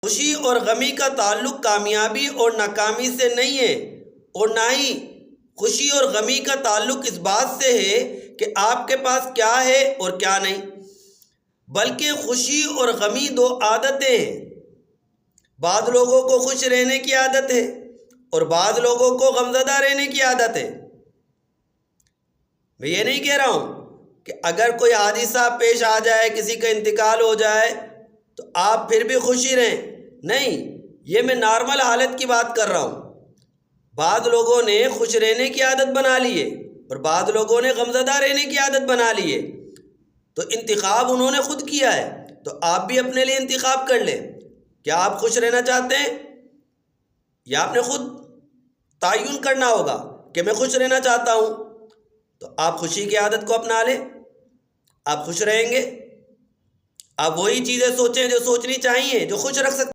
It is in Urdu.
خوشی اور غمی کا تعلق کامیابی اور ناکامی سے نہیں ہے، اور نہ ہی خوشی اور غمی کا تعلق اس بات سے ہے کہ آپ کے پاس کیا ہے اور کیا نہیں، بلکہ خوشی اور غمی دو عادتیں ہیں۔ بعض لوگوں کو خوش رہنے کی عادت ہے اور بعض لوگوں کو غمزدہ رہنے کی عادت ہے۔ میں یہ نہیں کہہ رہا ہوں کہ اگر کوئی حادثہ پیش آ جائے، کسی کا انتقال ہو جائے تو آپ پھر بھی خوشی رہیں، نہیں، یہ میں نارمل حالت کی بات کر رہا ہوں۔ بعض لوگوں نے خوش رہنے کی عادت بنا لی ہے اور بعض لوگوں نے غمزدہ رہنے کی عادت بنا لی ہے، تو انتخاب انہوں نے خود کیا ہے، تو آپ بھی اپنے لیے انتخاب کر لیں۔ کیا آپ خوش رہنا چاہتے ہیں؟ یا آپ نے خود تعین کرنا ہوگا کہ میں خوش رہنا چاہتا ہوں، تو آپ خوشی کی عادت کو اپنا لیں، آپ خوش رہیں گے۔ آپ وہی چیزیں سوچیں جو سوچنی چاہیے، جو خوش رکھ سکتے ہیں۔